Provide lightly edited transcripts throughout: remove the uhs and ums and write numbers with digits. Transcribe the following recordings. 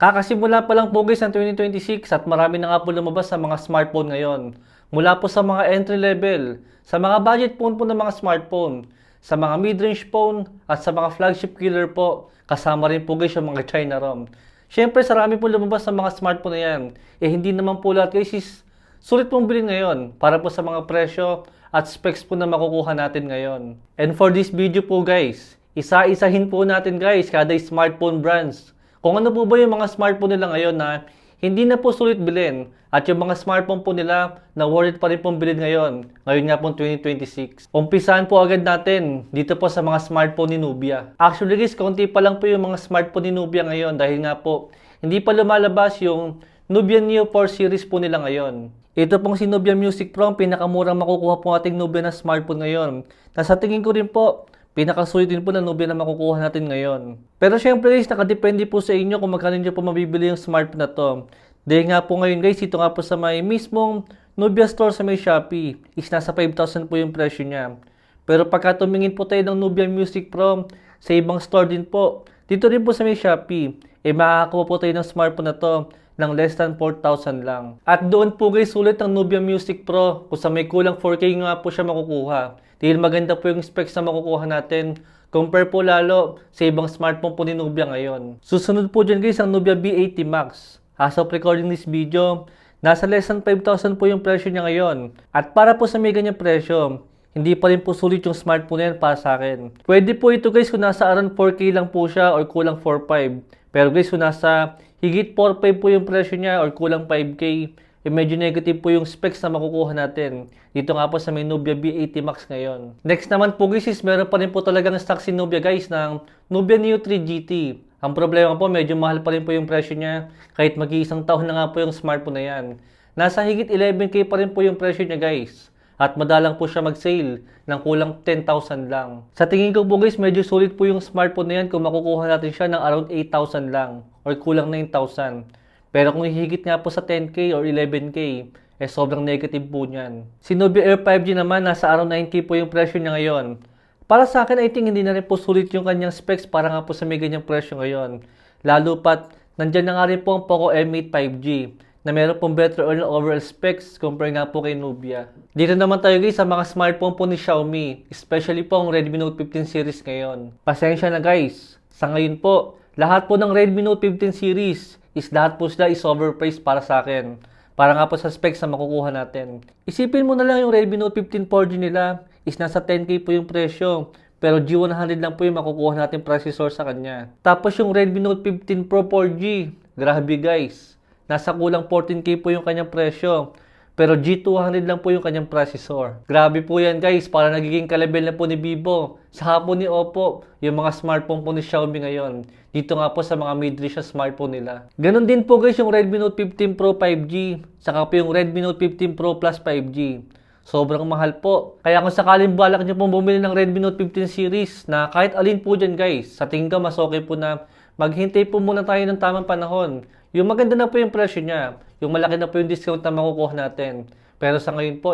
Kakasimula pa lang po guys ng 2026 at marami na nga po lumabas sa mga smartphone ngayon. Mula po sa mga entry level, sa mga budget phone po ng mga smartphone, sa mga mid-range phone at sa mga flagship killer po, kasama rin po guys yung mga China ROM. Siyempre, sarami po lumabas sa mga smartphone na yan. Hindi naman po lahat guys is sulit pong bilhin ngayon para po sa mga presyo at specs po na makukuha natin ngayon. And for this video po guys, isa-isahin po natin guys kada smartphone brands. Kung ano po ba yung mga smartphone nila ngayon na hindi na po sulit bilhin at yung mga smartphone po nila na worth it pa rin pong bilhin ngayon. Ngayon nga pong 2026. Umpisahan po agad natin dito po sa mga smartphone ni Nubia. Actually guys, konti pa lang po yung mga smartphone ni Nubia ngayon dahil nga po hindi pa lumalabas yung Nubia Neo 4 series po nila ngayon. Ito pong si Nubia Music Pro, pinakamurang makukuha po ating Nubia na smartphone ngayon. Nasa tingin ko rin po, pinakasulit din po na Nubia na makukuha natin ngayon. Pero syempre guys, nakadepende po sa inyo kung magkano nyo po mabibili yung smartphone na to. Dahil nga po ngayon guys, ito nga po sa may mismong Nubia store sa may Shopee, is nasa 5,000 po yung presyo niya. Pero pagka tumingin po tayo ng Nubia Music Pro sa ibang store din po, dito rin po sa may Shopee, makakakuha po tayo ng smartphone na to ng less than 4,000 lang. At doon po guys, sulit ang Nubia Music Pro kung sa may kulang 4K nga po siya makukuha. Dahil maganda po yung specs na makukuha natin compare po lalo sa ibang smartphone po ni Nubia ngayon. Susunod po dyan guys ang Nubia B80 Max. As of recording this video, nasa less than 5,000 po yung presyo niya ngayon. At para po sa may ganyang presyo, hindi pa rin po sulit yung smartphone na yan para sa akin. Pwede po ito guys kung nasa around 4K lang po siya or kulang 4.5. Pero guys kung nasa higit 4.5 po yung presyo niya or kulang 5K, medyo negative po yung specs na makukuha natin. Dito nga po sa may Nubia B80 Max ngayon. Next naman po guys is meron pa rin po talagang stock si Nubia guys ng Nubia Neo 3 GT. Ang problema po medyo mahal pa rin po yung presyo niya kahit mag-iisang taon na nga po yung smartphone na yan. Nasa higit 11K pa rin po yung presyo niya guys. At madalang po siya mag-sale ng kulang 10,000 lang. Sa tingin ko po guys, medyo solid po yung smartphone na yan kung makukuha natin siya ng around 8,000 lang or kulang 9,000. Pero kung hihigit nga po sa 10K or 11K, sobrang negative po niyan. Si Nubia Air 5G naman, nasa around 9K po yung presyo niya ngayon. Para sa akin, I think hindi na rin po sulit yung kanyang specs para nga po sa may ganyang presyo ngayon. Lalo pat, nandyan na nga rin po ang Poco M8 5G na meron pong better overall specs compare nga po kay Nubia. Dito naman tayo guys sa mga smartphone po ni Xiaomi, especially po ang Redmi Note 15 series ngayon. Pasensya na guys, sa ngayon po, lahat po ng Redmi Note 15 series is lahat po sila is overpriced para sa akin. Para nga po sa specs na makukuha natin. Isipin mo na lang yung Redmi Note 15 4G nila is nasa 10K po yung presyo. Pero G100 lang po yung makukuha natin processor sa kanya. Tapos yung Redmi Note 15 Pro 4G, grabe guys. Nasa kulang 14K po yung kanyang presyo. Pero G200 lang po yung kanyang processor. Grabe po yan guys, para nagiging kalabel na po ni Vivo. Saka po ni Oppo, yung mga smartphone po ni Xiaomi ngayon. Dito nga po sa mga mid-range na smartphone nila. Ganon din po guys yung Redmi Note 15 Pro 5G. Saka po yung Redmi Note 15 Pro Plus 5G. Sobrang mahal po. Kaya kung sakaling balak nyo pong bumili ng Redmi Note 15 series na kahit alin po dyan guys, sa tingin ko mas okay po na maghintay po muna tayo ng tamang panahon. Yung maganda na po yung presyo niya, yung malaki na po yung discount na makukuha natin. Pero sa ngayon po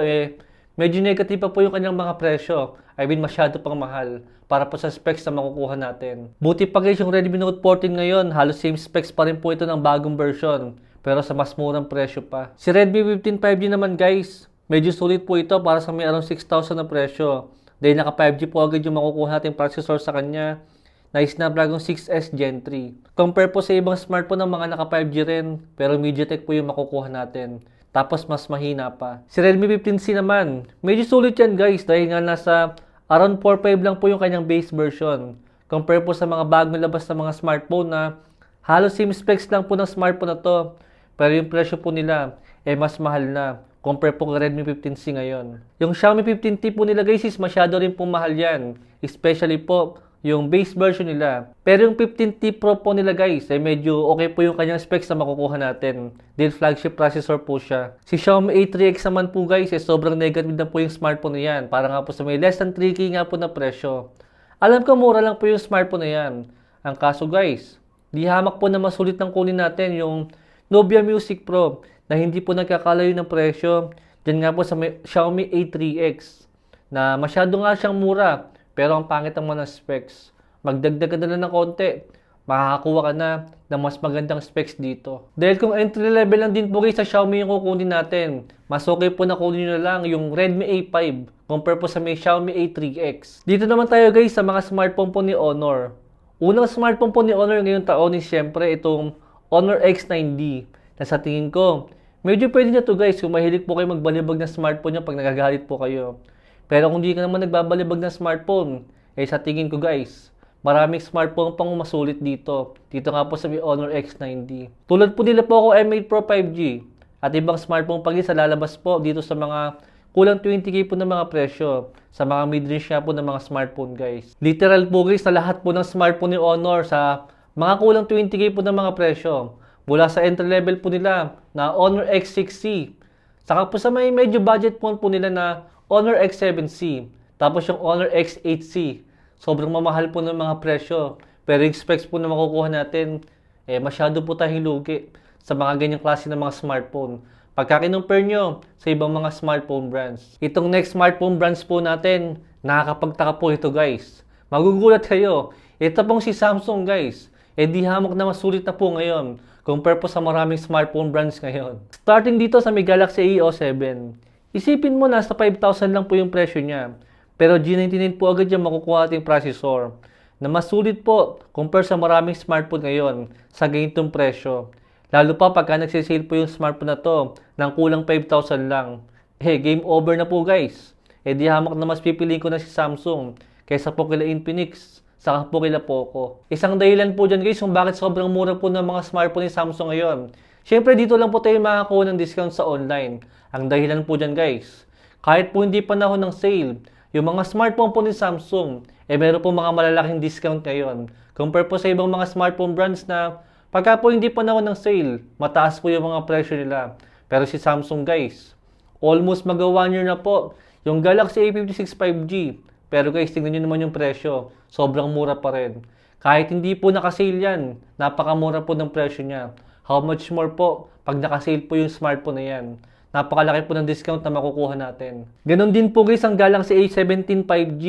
medyo negative pa po yung kanyang mga presyo. I mean masyado pang mahal para po sa specs na makukuha natin. Buti pa guys yung Redmi Note 14 ngayon, halos same specs pa rin po ito ng bagong version. Pero sa mas murang presyo pa. Si Redmi 15 5G naman guys, medyo sulit po ito para sa may around 6,000 na presyo. Dahil naka 5G po agad yung makukuha natin processor sa kanya na Snapdragon 6S Gen 3. Compare po sa ibang smartphone ng mga naka 5G rin, pero MediaTek po yung makukuha natin. Tapos mas mahina pa. Si Redmi 15C naman, medyo sulit yan guys dahil nga nasa around 4.5 lang po yung kanyang base version. Compare po sa mga bagong labas na mga smartphone na halos same specs lang po ng smartphone na to. Pero yung presyo po nila mas mahal na. Compare po kay Redmi 15C ngayon. Yung Xiaomi 15T po nila guys is masyado rin po mahal yan. Especially po yung base version nila. Pero yung 15T Pro po nila guys, medyo okay po yung kanyang specs na makukuha natin. Dahil flagship processor po siya. Si Xiaomi A3X naman po guys, sobrang negative na po yung smartphone na yan. Para nga po sa may less than 3K nga po na presyo. Alam ko mura lang po yung smartphone na yan. Ang kaso guys, di hamak po na masulit ng kunin natin yung Nubia Music Pro na hindi po nagkakalayo ng presyo. Diyan nga po sa may Xiaomi A3X na masyado nga siyang mura. Pero ang pangit ang mga specs. Magdagdag ka na lang ng konti. makakakuha ka na ng mas magandang specs dito. Dahil kung entry level lang din po guys sa Xiaomi yung kukunin natin, mas okay po na kunin nyo na lang yung Redmi A5 compare po sa may Xiaomi A3X. Dito naman tayo guys sa mga smartphone po ni Honor. Unang smartphone po ni Honor ngayong taon is syempre itong Honor X9D na sa tingin ko, medyo pwede na to guys kung mahilig po kayo magbalibag ng smartphone nyo pag nagagalit po kayo. Pero kung di ka naman nagbabalibag ng smartphone, sa tingin ko guys, maraming smartphone pang masulit dito. Dito nga po sa may Honor X9D. Tulad po nila po ako M8 Pro 5G at ibang smartphone pag sa lalabas po dito sa mga kulang 20k po ng mga presyo sa mga mid-range nga po ng mga smartphone guys. Literal po guys na lahat po ng smartphone ni Honor sa mga kulang 20k po ng mga presyo. Mula sa entry level po nila na Honor X6C. Saka po sa may medyo budget phone po nila na Honor X7C. Tapos yung Honor X8C. Sobrang mamahal po ng mga presyo. Pero yung specs po na makukuha natin, masyado po tayong lugi sa mga ganyang klase ng mga smartphone. Pagka kinumpare nyo sa ibang mga smartphone brands. Itong next smartphone brands po natin, nakakapagtaka po ito guys. Magugulat kayo. Ito pong si Samsung guys. Di hamok na masulit na po ngayon compare po sa maraming smartphone brands ngayon. Starting dito sa may Galaxy A07, isipin mo na sa 5,000 lang po yung presyo niya. Pero G99 po agad yung makukuha ating processor na mas sulit po compare sa maraming smartphone ngayon sa ganitong presyo. Lalo pa pagka nagsisale po yung smartphone na to ng kulang 5,000 lang. Game over na po guys. Di hamak na mas pipiliin ko na si Samsung kaysa po kila Infinix. Saka po kila Poco. Isang dahilan po dyan guys kung bakit sobrang mura po ng mga smartphone ni Samsung ngayon. Siyempre dito lang po tayo makakuha ng discount sa online. Ang dahilan po dyan guys, kahit po hindi panahon ng sale, yung mga smartphone po ni Samsung, meron po mga malalaking discount ngayon. Compare po sa ibang mga smartphone brands na pagka po hindi panahon ng sale, mataas po yung mga presyo nila. Pero si Samsung guys, almost mag 1 year na po yung Galaxy A56 5G. Pero guys, tingnan nyo naman yung presyo. Sobrang mura pa rin. Kahit hindi po nakasale yan, napakamura po ng presyo niya. How much more po pag nakasale po yung smartphone na yan. Napakalaki po ng discount na makukuha natin. Ganon din po guys ang Galaxy A17 5G.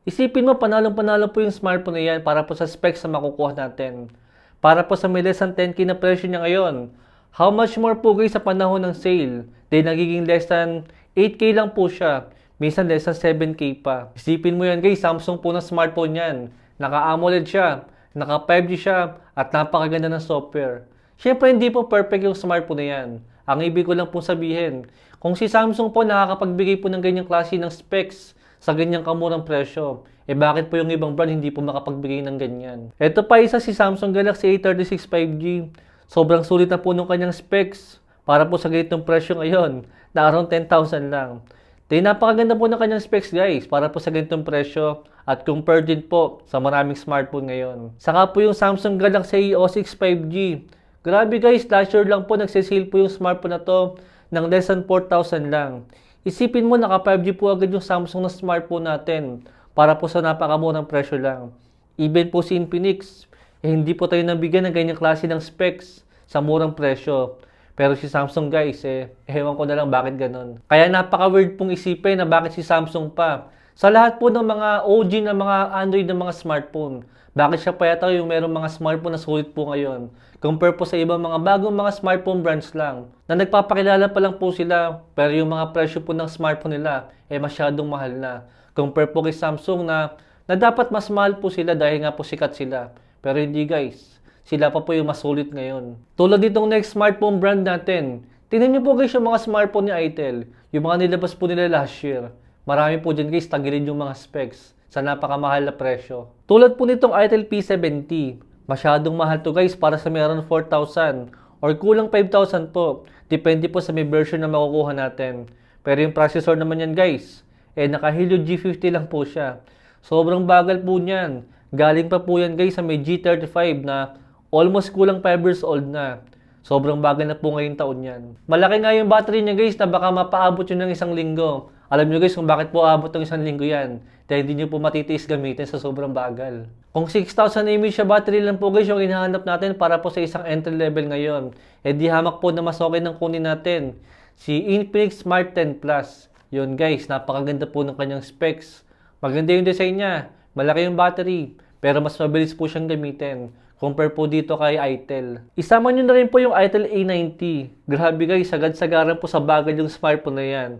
Isipin mo, panalong-panalo po yung smartphone na yan para po sa specs na makukuha natin. Para po sa may less than 10k na presyo niya ngayon. How much more po guys sa panahon ng sale? Dahil nagiging less than 8k lang po siya. Minsan less than 7k pa. Isipin mo yan guys, Samsung po na smartphone yan. Naka-AMOLED siya, naka-5G siya, at napakaganda ng software. Siyempre hindi po perfect yung smartphone na yan. Ang ibig ko lang po sabihin, kung si Samsung po nakakapagbigay po ng ganyang klase ng specs sa ganyang kamurang presyo, bakit po yung ibang brand hindi po makapagbigay ng ganyan? Ito pa isa si Samsung Galaxy A36 5G. Sobrang sulit na po ng kanyang specs para po sa ganitong presyo ngayon na around 10,000 lang. Napakaganda po ng kanyang specs guys para po sa ganitong presyo at compare din po sa maraming smartphone ngayon. Saka po yung Samsung Galaxy A06 5G. Grabe guys, last year lang po nagsisale po yung smartphone na to ng less than 4,000 lang. Isipin mo naka 5G po agad yung Samsung na smartphone natin para po sa napakamurang presyo lang. Even po si Infinix, hindi po tayo nabigyan ng ganyang klase ng specs sa murang presyo. Pero si Samsung guys, ewan ko na lang bakit ganun. Kaya napaka-weird pong isipin na bakit si Samsung pa. Sa lahat po ng mga OG na mga Android na mga smartphone, bakit siya pa yata yung merong mga smartphone na sulit po ngayon? Compare po sa ibang mga bagong mga smartphone brands lang, na nagpapakilala pa lang po sila, pero yung mga presyo po ng smartphone nila, masyadong mahal na. Compare po kay Samsung na dapat mas mahal po sila dahil nga po sikat sila. Pero hindi guys. Sila pa po yung mas sulit ngayon. Tulad ditong next smartphone brand natin. Tingnan niyo po guys yung mga smartphone ni Itel. Yung mga nilabas po nila last year. Marami po dyan guys, tagilid yung mga specs sa napakamahal na presyo. Tulad po nitong Itel P70. Masyadong mahal to guys para sa meron 4,000 or kulang 5,000 po. Depende po sa may version na makukuha natin. Pero yung processor naman yan guys, naka Helio G50 lang po siya. Sobrang bagal po niyan. Galing pa po yan guys sa may G35 na almost kulang 5 years old na. Sobrang bagal na po ngayong taon yan. Malaki nga yung battery niya guys na baka mapaabot yun ng 1 linggo. Alam nyo guys kung bakit po aabot ng 1 linggo yan. Dahil hindi nyo po matitiis gamitin sa sobrang bagal. Kung 6,000 mAh siya battery lang po guys yung hinahanap natin para po sa isang entry level ngayon. Di hamak po na mas okay nang kunin natin. Si Infinix Smart 10 Plus. Yun guys, napakaganda po ng kanyang specs. Maganda yung design niya. Malaki yung battery. Pero mas mabilis po siyang gamitin. compare po dito kay Itel. Isama nyo na rin po yung Itel A90. Grabe guys, sagad-sagaran po sa bagay yung smartphone na yan.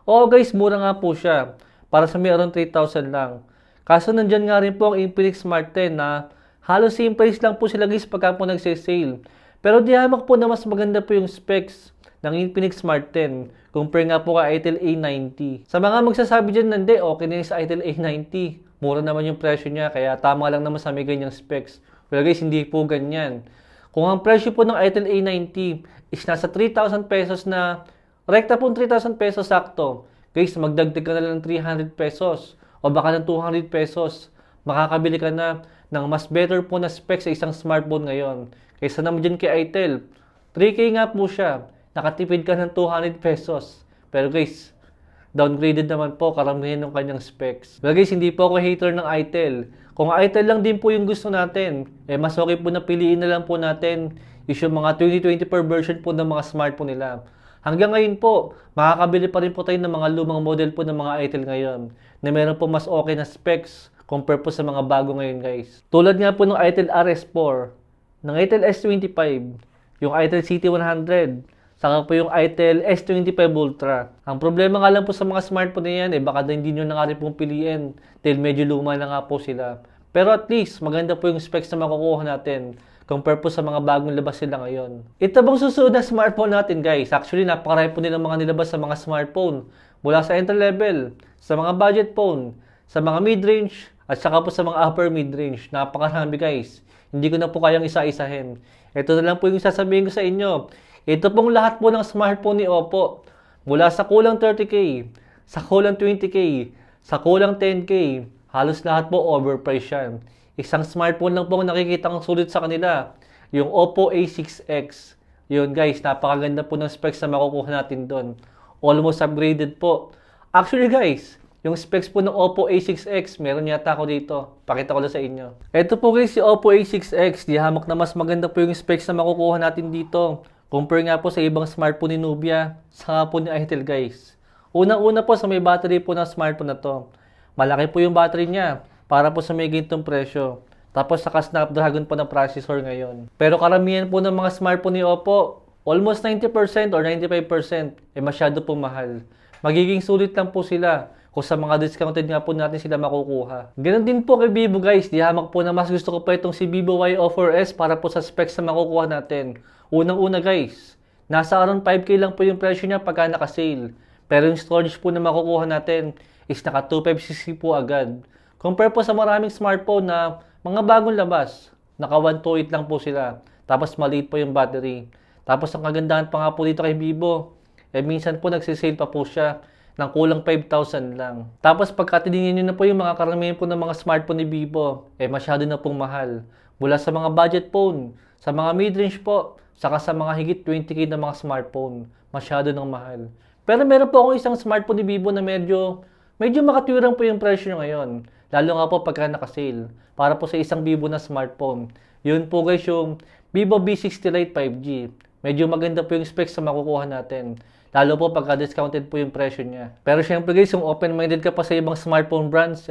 Oo guys, mura nga po siya. Para sa may around 3,000 lang. Kaso nandyan nga rin po ang Infinix Smart 10 na halos same price lang po sila guys pagka po nagse-sale. Pero di hamak po na mas maganda po yung specs ng Infinix Smart 10 compare nga po kay Itel A90. Sa mga magsasabi dyan, hindi, okay na yung sa Itel A90. Mura naman yung presyo niya, kaya tama lang naman sa may ganyang specs. Well guys, hindi po ganyan. Kung ang presyo po ng Itel A90 is nasa 3,000 pesos na, rekta po 3,000 pesos sakto, guys, magdagdag ka na lang ng 300 pesos o baka ng 200 pesos. Makakabili ka na ng mas better po na specs sa isang smartphone ngayon. Kaysa naman dyan kay Itel, 3K nga po siya. Nakatipid ka ng 200 pesos. Pero guys, downgraded naman po karamihan ng kanyang specs. Well guys, hindi po ako hater ng Itel. Kung Itel lang din po yung gusto natin, mas okay po na piliin na lang po natin is yung mga 2024 version po ng mga smartphone nila. Hanggang ngayon po, makakabili pa rin po tayo ng mga lumang model po ng mga Itel ngayon na meron po mas okay na specs compare po sa mga bago ngayon guys. Tulad nga po ng Itel RS4, ng Itel S25, yung Itel CT100, saka po yung Itel S25 Ultra. Ang problema nga lang po sa mga smartphone na yan, baka hindi nyo na nga rin pong piliin dahil medyo luma na nga po sila. Pero at least, maganda po yung specs na makukuha natin compare po sa mga bagong labas sila ngayon. Ito bang susunod na smartphone natin guys? Actually, napakarami po nilang mga nilabas sa mga smartphone. Mula sa entry level, sa mga budget phone, sa mga mid-range, at saka po sa mga upper mid-range. Napakarami guys. Hindi ko na po kayang isa-isahin. Ito na lang po yung sasabihin ko sa inyo. Ito pong lahat po ng smartphone ni Oppo. Mula sa kulang 30K, sa kulang 20K, sa kulang 10K, halos lahat po overpriced yan. Isang smartphone lang po ang nakikita kong sulit sa kanila. Yung Oppo A6X. Yun guys, napakaganda po ng specs na makukuha natin doon. Almost upgraded po. Actually guys, yung specs po ng Oppo A6X, meron yata ako dito. Pakita ko lang sa inyo. Ito po guys, si Oppo A6X. Di hamak na mas maganda po yung specs na makukuha natin dito. Compare nga po sa ibang smartphone ni Nubia, saka po ni Itel guys. Unang-una po sa may battery po ng smartphone na to. Malaki po yung battery niya para po sa may ganitong presyo. Tapos saka Snapdragon po na processor ngayon. Pero karamihan po ng mga smartphone ni Oppo, almost 90% or 95% masyado po mahal. Magiging sulit lang po sila kung sa mga discounted nga po natin sila makukuha. Ganon din po kay Vivo guys. Di hamak po na mas gusto ko pa itong si Vivo Y04S para po sa specs na makukuha natin. Unang-una guys, nasa around 5K lang po yung presyo niya pagka naka-sale. Pero yung storage po na makukuha natin is naka 256 po agad. Compare po sa maraming smartphone na mga bagong labas, naka 128 lang po sila. Tapos maliit po yung battery. Tapos ang kagandahan pa nga po dito kay Vivo, minsan po nagsisale pa po siya ng kulang 5,000 lang. Tapos pagka tiningin nyo na po yung mga karamihan po ng mga smartphone ni Vivo, masyado na pong mahal. Mula sa mga budget phone, sa mga mid-range po, saka sa mga higit 20K na mga smartphone, masyado nang mahal. Pero meron po akong isang smartphone ni Vivo na medyo makatwirang po yung presyo ngayon. Lalo nga po pagka naka-sale. Para po sa isang Vivo na smartphone. Yun po guys yung Vivo V60 Lite 5G. Medyo maganda po yung specs na makukuha natin. Lalo po pagka discounted po yung presyo niya. Pero syempre guys, kung open-minded ka pa sa ibang smartphone brands,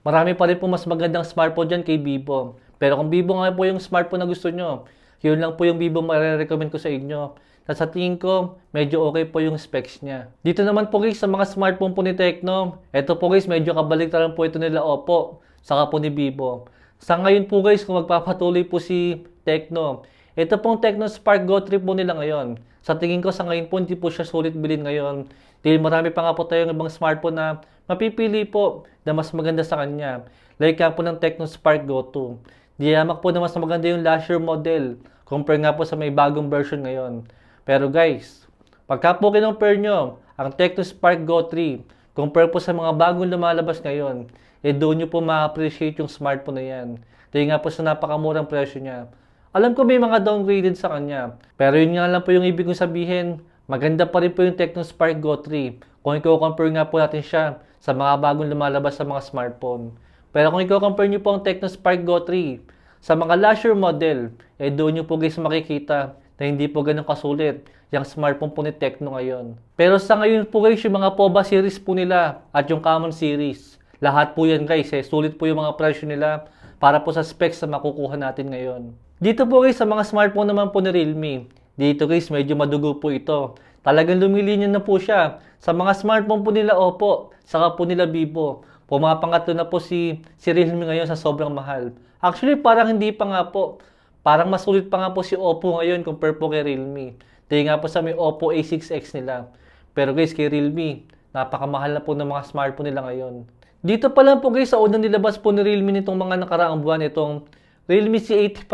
marami pa rin po mas magandang smartphone dyan kay Vivo. Pero kung Vivo nga po yung smartphone na gusto nyo, yun lang po yung Vivo marirecommend ko sa inyo. At sa tingin ko, medyo okay po yung specs niya. Dito naman po guys, sa mga smartphone po ni Tecno, eto po guys, medyo kabaliktaran po ito nila Oppo, saka po ni Vivo. Sa ngayon po guys, kung magpapatuloy po si Tecno, ito pong Tecno Spark Go 3 po nila ngayon. Sa tingin ko sa ngayon po, hindi po siya sulit bilhin ngayon. Dahil marami pa nga po tayong ibang smartphone na mapipili po na mas maganda sa kanya. Like nga po ng Tecno Spark Go 2. Di hamak po na mas maganda yung last year model. Compare nga po sa may bagong version ngayon. Pero guys, pagka po kinompare nyo ang Tecno Spark Go 3, compare po sa mga bagong lumalabas ngayon, doon nyo po ma-appreciate yung smartphone na yan. Dahil nga po sa napakamurang presyo niya. Alam ko may mga downgraded sa kanya. Pero yun nga lang po yung ibig kong sabihin, maganda pa rin po yung Tecno Spark Go 3 kung i-compare nga po natin siya sa mga bagong lumalabas sa mga smartphone. Pero kung i-compare nyo po ang Tecno Spark Go 3 sa mga last year model, doon nyo po guys makikita na hindi po ganun kasulit yung smartphone po ni Tecno ngayon. Pero sa ngayon po guys, yung mga POBA series po nila at yung common series, lahat po yan guys, sulit po yung mga presyo nila para po sa specs na makukuha natin ngayon. Dito po guys sa mga smartphone naman po ni Realme. Dito guys medyo madugo po ito. Talagang lumilinya na po siya. Sa mga smartphone po nila Oppo, saka po nila Vivo. Pumapangatlo na po si Realme ngayon sa sobrang mahal. Actually parang hindi pa nga po. Parang mas sulit pa nga po si Oppo ngayon compare po kay Realme. Dahil nga po sa may Oppo A6X nila. Pero guys kay Realme, napakamahal na po ng mga smartphone nila ngayon. Dito pa lang po guys sa unang nilabas po ni Realme nitong mga nakaraang buwan itong Realme C85.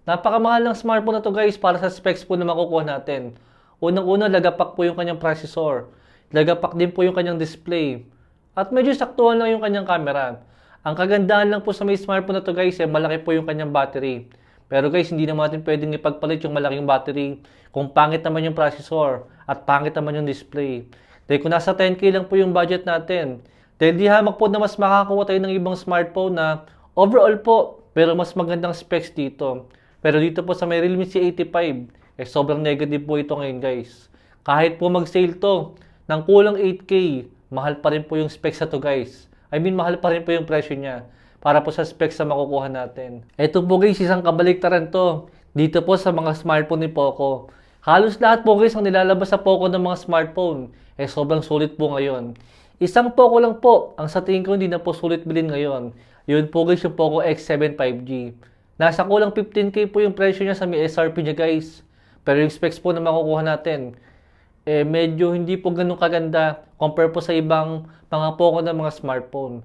Napakamahal ng smartphone na to guys para sa specs po na makukuha natin. Unang-una, lagapak po yung kanyang processor. Lagapak din po yung kanyang display. At medyo saktuhan lang yung kanyang camera. Ang kagandahan lang po sa may smartphone na to guys, malaki po yung kanyang battery. Pero guys, hindi naman natin pwedeng ipagpalit yung malaking battery kung pangit naman yung processor at pangit naman yung display. Dahil kung nasa 10K lang po yung budget natin, dahil di hamak po na mas makakakuha tayo ng ibang smartphone na overall po, pero mas magandang specs dito. Pero dito po sa may Realme C85, sobrang negative po ito ngayon guys. Kahit po mag-sale to ng kulang 8K, mahal pa rin po yung specs na to guys. I mean, mahal pa rin po yung presyo niya para po sa specs na makukuha natin. Ito po guys, isang kabaliktaran to. Dito po sa mga smartphone ni Poco. Halos lahat po guys ang nilalabas sa Poco ng mga smartphone, sobrang sulit po ngayon. Isang Poco lang po, ang sa tingin ko hindi na po sulit bilhin ngayon. Yun po guys yung Poco X7 5G. Nasa kulang 15K po yung presyo niya sa may SRP niya guys. Pero yung specs po na makukuha natin, medyo hindi po ganun kaganda compare po sa ibang mga Poco na mga smartphone.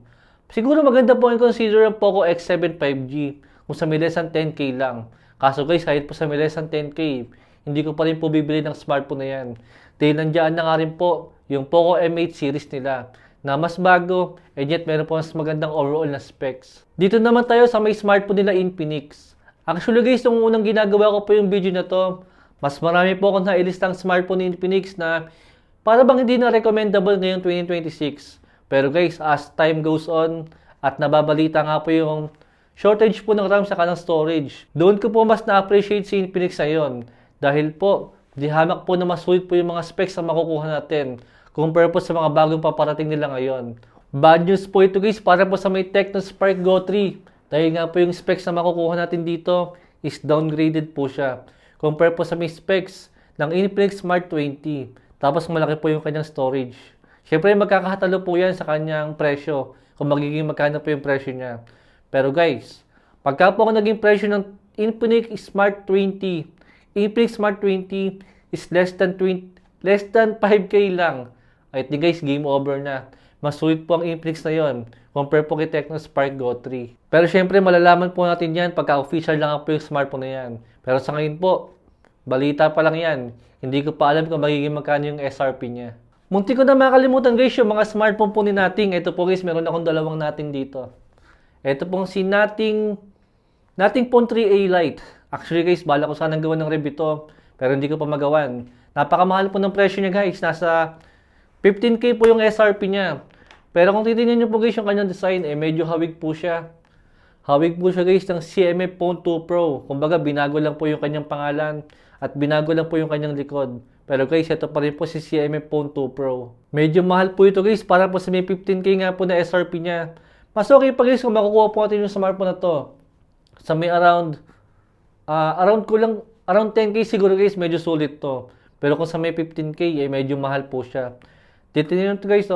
Siguro maganda po yung consider ang Poco X7 5G kung sa may less than 10K lang. Kaso guys, kahit po sa may less than 10K, hindi ko pa rin po bibili ng smartphone na yan. Dahil nandiyan na nga rin po yung Poco M8 series nila na mas bago and yet meron po mas magandang overall na specs. Dito naman tayo sa may smartphone nila Infinix. Actually guys, nung unang ginagawa ko po yung video na to, mas marami po akong nailistang smartphone ni Infinix na para bang hindi na recommendable ngayong 2026. Pero guys, as time goes on at nababalita nga po yung shortage po ng RAM sa kanang storage, doon ko po mas na-appreciate si Infinix ngayon. Dahil po, di hamak po na mas sulit po yung mga specs na makukuha natin compare po sa mga bagong paparating nila ngayon. Bad news po ito guys para po sa may Tecno Spark Go 3. Dahil nga po yung specs na makukuha natin dito is downgraded po siya. Compare po sa may specs ng Infinix Smart 20. Tapos malaki po yung kanyang storage. Siyempre magkakahatalo po yan sa kanyang presyo kung magiging magkano po yung presyo niya. Pero guys, pagka po ako naging presyo ng Infinix Smart 20, Infinix Smart 20 is less than 5K lang. I think guys, game over na. Mas sulit po ang Infinix na yon compare po kay Tecno Spark Go 3. Pero syempre, malalaman po natin yan pagka official lang po yung smartphone na yan. Pero sa ngayon po, balita pa lang yan. Hindi ko pa alam kung magiging magkano yung SRP niya. Munti ko na makalimutan guys yung mga smartphone po ni Nating. Ito po guys, meron akong dalawang Nating dito. Ito pong si Nating Phone 3A Lite. Actually guys, bala ko sanang gawan ng review to. Pero hindi ko pa magawan. Napakamahal po ng presyo niya guys. Nasa 15K po yung SRP niya. Pero kung titingnan niyo po guys yung kanyang design, medyo hawig po siya. Hawig po siya guys ng CMF Phone 2 Pro. Kumbaga, binago lang po yung kanyang pangalan at binago lang po yung kanyang likod. Pero guys, ito pa rin po si CMF Phone 2 Pro. Medyo mahal po ito guys para po sa may 15K nga po na SRP niya. Mas okay pa guys kung makukuha po natin yung smartphone na to. Sa may around 10K siguro guys, medyo sulit to. Pero kung sa may 15K, medyo mahal po siya. Titingnan nyo guys,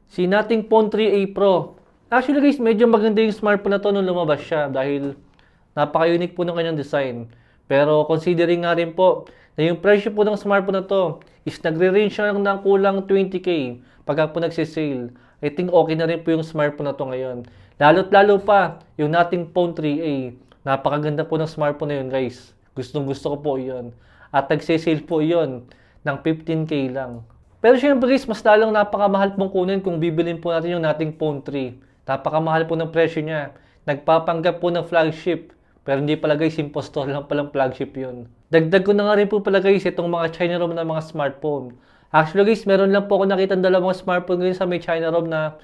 si Nating Phone 3A Pro. Actually guys, medyo maganda yung smartphone na to nung lumabas siya dahil napaka-unique po ng kanyang design. Pero considering nga rin po na yung presyo po ng smartphone na to is nagre-range lang ng kulang 20K pagka po nagsisale. I think okay na rin po yung smartphone na to ngayon. Lalo't lalo pa yung Nating Phone 3A. Napakaganda po ng smartphone na yun guys. Gustong gusto ko po yun. At nagsisale po yun ng 15K lang. Pero syempre guys, mas lalong napakamahal pong kunin kung bibilin po natin yung Nating Phone 3. Napakamahal po ng presyo niya. Nagpapanggap po ng flagship. Pero hindi pala guys, impostor lang palang flagship yun. Dagdag ko na nga rin po pala guys itong mga China ROM na mga smartphone. Actually guys, meron lang po ako nakita dalawang smartphone ngayon sa may China ROM na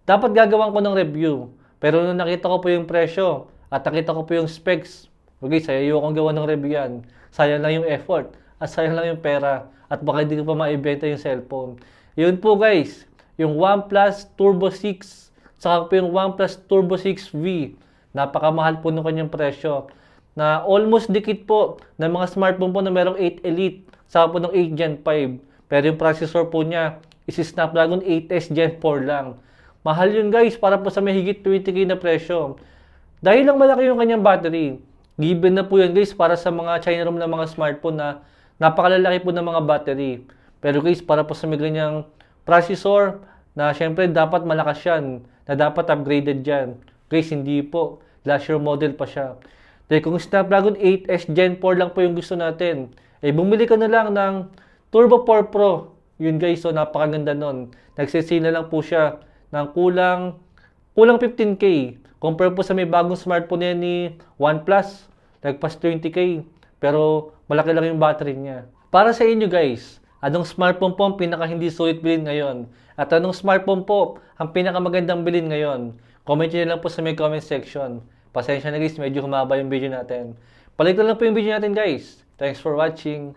dapat gagawan ko ng review. Pero nung nakita ko po yung presyo at nakita ko po yung specs, okay, sayo akong gawa ng review yan. Sayang lang yung effort at sayang lang yung pera. At baka hindi ko pa maibenta yung cellphone. Yun po guys, yung OnePlus Turbo 6, saka po yung OnePlus Turbo 6V. Napakamahal po ng kanyang presyo. na almost dikit po ng mga smartphone po na merong 8 Elite sa po ng 8 Gen 5. Pero yung processor po niya is Snapdragon 8S Gen 4 lang. Mahal yun guys para po sa may higit 20k na presyo. Dahil lang malaki yung kanyang battery. Given na po yan guys para sa mga China ROM na mga smartphone na napakalalaki po ng mga battery. Pero guys para po sa may ganyang processor na syempre dapat malakas yan, na dapat upgraded dyan. Guys hindi po, last year model pa siya. Dahil kung Snapdragon 8S Gen 4 lang po yung gusto natin, eh bumili ka na lang ng Turbo 4 Pro. Yun guys, so napakaganda nun. Nagsisale na lang po siya ng kulang 15k. Compare po sa may bagong smartphone niya ni OnePlus, nagpas 20k. Pero malaki lang yung battery niya. Para sa inyo guys, anong smartphone po ang pinaka hindi sulit bilhin ngayon? At anong smartphone po ang pinaka magandang bilhin ngayon? Comment nyo lang po sa may comment section. Pasensya na guys, medyo humaba yung video natin. Balik na lang po yung video natin guys. Thanks for watching.